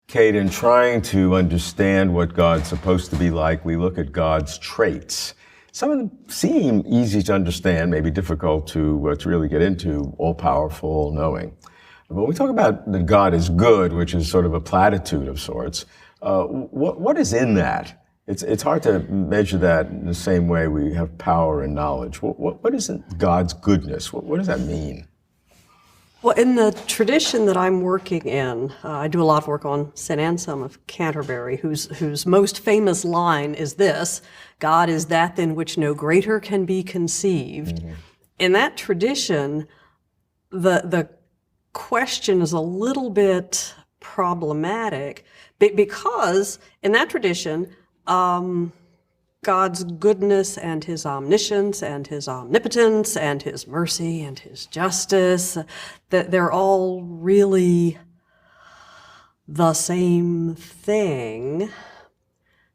Kate, in trying to understand what God's supposed to be like, we look at God's traits. Some of them seem easy to understand, maybe difficult to really get into, all-powerful, all-knowing. But when we talk about that God is good, which is sort of a platitude of sorts, what is in that? It's hard to measure that in the same way we have power and knowledge. What is God's goodness? What does that mean? Well, in the tradition that I'm working in, I do a lot of work on St. Anselm of Canterbury, whose most famous line is this: God is that than which no greater can be conceived. Mm-hmm. In that tradition, the question is a little bit problematic because in that tradition, God's goodness and his omniscience and his omnipotence and his mercy and his justice, that they're all really the same thing.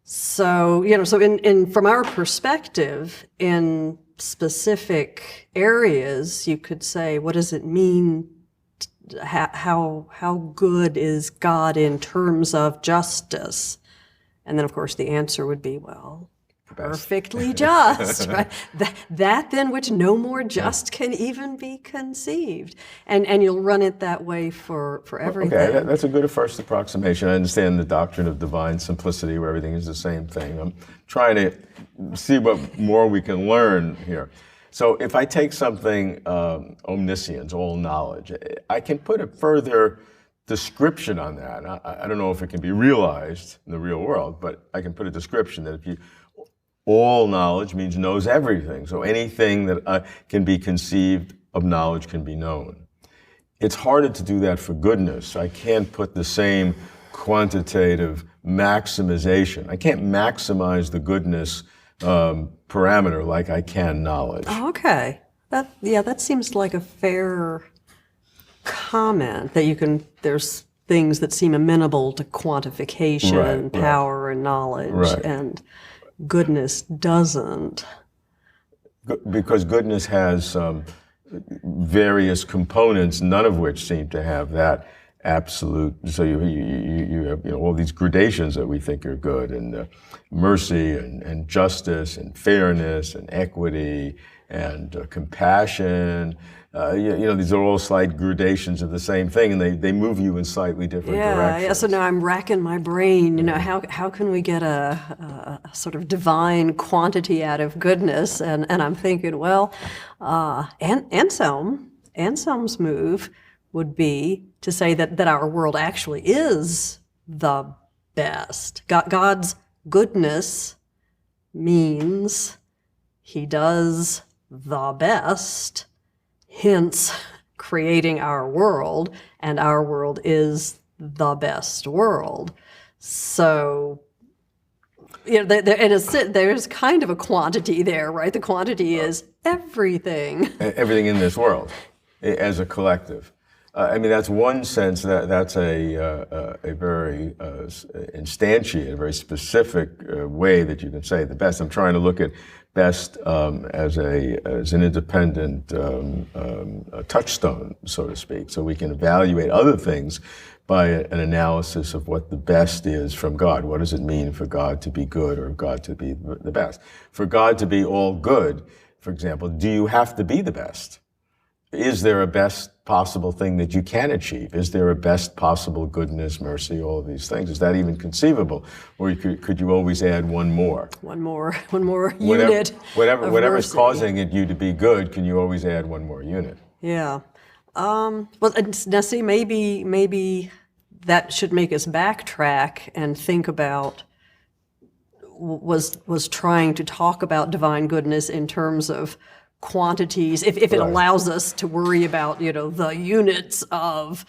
So, so in from our perspective, in specific areas, you could say, what does it mean? How good is God in terms of justice? And then, of course, the answer would be, well, perfectly just, right? That than which no more just can even be conceived. And you'll run it that way for everything. Okay, that's a good first approximation. I understand the doctrine of divine simplicity where everything is the same thing. I'm trying to see what more we can learn here. So if I take something, omniscience, all knowledge, I can put a further description on that. I don't know if it can be realized in the real world, but I can put a description that all knowledge means knows everything. So anything that can be conceived of knowledge can be known. It's harder to do that for goodness. I can't put the same quantitative maximization. I can't maximize the goodness parameter like I can knowledge. Oh, okay. That seems like a fair comment, that there's things that seem amenable to quantification, power and knowledge, and goodness doesn't. Because goodness has various components, none of which seem to have that absolute. So you have all these gradations that we think are good, and mercy and justice and fairness and equity and compassion. These are all slight gradations of the same thing, and they move you in slightly different directions. Yeah, so now I'm racking my brain, how can we get a sort of divine quantity out of goodness? And I'm thinking, well, Anselm's move would be to say that our world actually is the best. God's goodness means he does the best, hence creating our world, and our world is the best world. So, there's kind of a quantity there, right? The quantity is everything. Everything in this world, as a collective. That's one sense, that's a very instantiated, a very specific way that you can say the best. I'm trying to look at best as an independent touchstone, so to speak, so we can evaluate other things by an analysis of what the best is from God. What does it mean for God to be good or God to be the best? For God to be all good, for example, do you have to be the best? Is there a best possible thing that you can achieve? Is there a best possible goodness, mercy, all of these things? Is that even conceivable? Or could you always add one more? One more unit. Whatever's causing you to be good, can you always add one more unit? Yeah. Well, now see, maybe that should make us backtrack and think about was trying to talk about divine goodness in terms of quantities, if it allows us to worry about, the units of,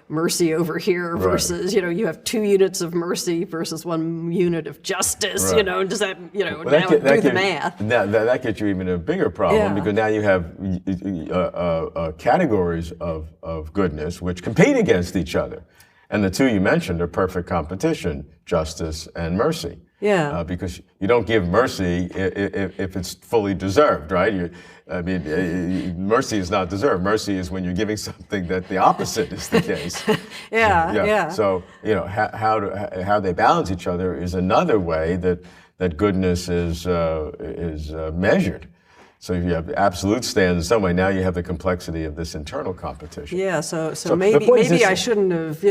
mercy over here versus, you have 2 units of mercy versus 1 unit of justice, does that, now do the math. That gets you even a bigger problem, because now you have categories of goodness which compete against each other. And the 2 you mentioned are perfect competition, justice and mercy. Because you don't give mercy if it's fully deserved, right? Mercy is not deserved. Mercy is when you're giving something that the opposite is the case. Yeah. So, how they balance each other is another way that goodness is measured. So if you have absolute stands in some way, now you have the complexity of this internal competition. Yeah, so maybe I shouldn't have,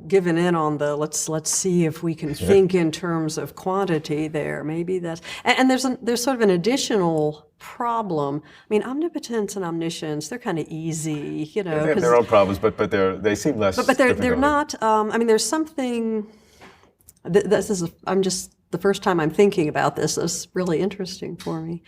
given in on the let's see if we can think in terms of quantity there. Maybe that's, and there's sort of an additional problem. I mean, omnipotence and omniscience, they're kind of easy, They have their own problems, but they seem less. But they're not. There's something. I'm just the first time I'm thinking about this. It's really interesting for me.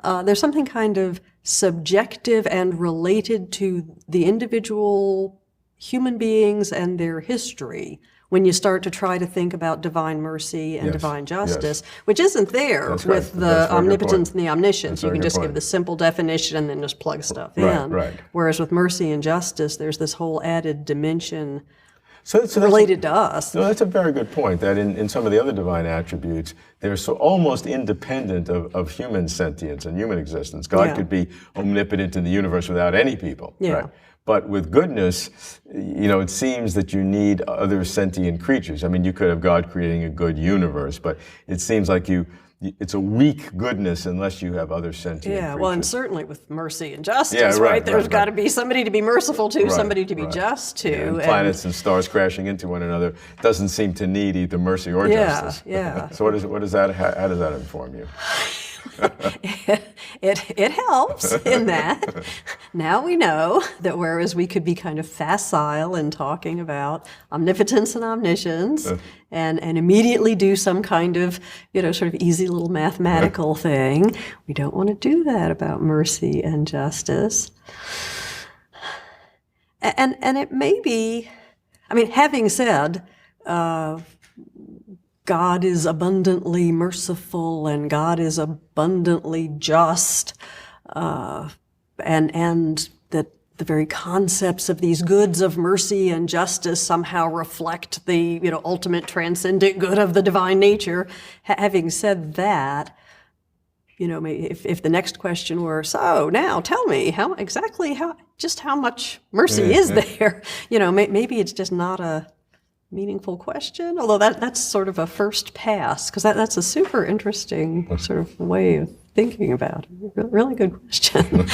There's something kind of subjective and related to the individual human beings and their history when you start to try to think about divine mercy and divine justice, which isn't there with the omnipotence and the omniscience. You can just give the simple definition and then just plug stuff in. Right. Whereas with mercy and justice, there's this whole added dimension so related to us. No, that's a very good point, that in some of the other divine attributes, they're so almost independent of human sentience and human existence. God could be omnipotent in the universe without any people, right? But with goodness, it seems that you need other sentient creatures. I mean, you could have God creating a good universe, but it seems like it's a weak goodness unless you have other sentient creatures. Well, and certainly with mercy and justice, right? There's got to be somebody to be merciful to, somebody to be just to. And planets and stars crashing into one another doesn't seem to need either mercy or justice. So what is that? How does that inform you? It helps in that. Now we know that whereas we could be kind of facile in talking about omnipotence and omniscience and immediately do some kind of, sort of easy little mathematical thing, we don't want to do that about mercy and justice. And it may be, having said, God is abundantly merciful and God is abundantly just, and that the very concepts of these goods of mercy and justice somehow reflect the ultimate transcendent good of the divine nature. Having said that, if the next question were, so now tell me how much mercy is there? Maybe it's just not a meaningful question, although that's sort of a first pass, because that's a super interesting sort of way of thinking about it. Really good question.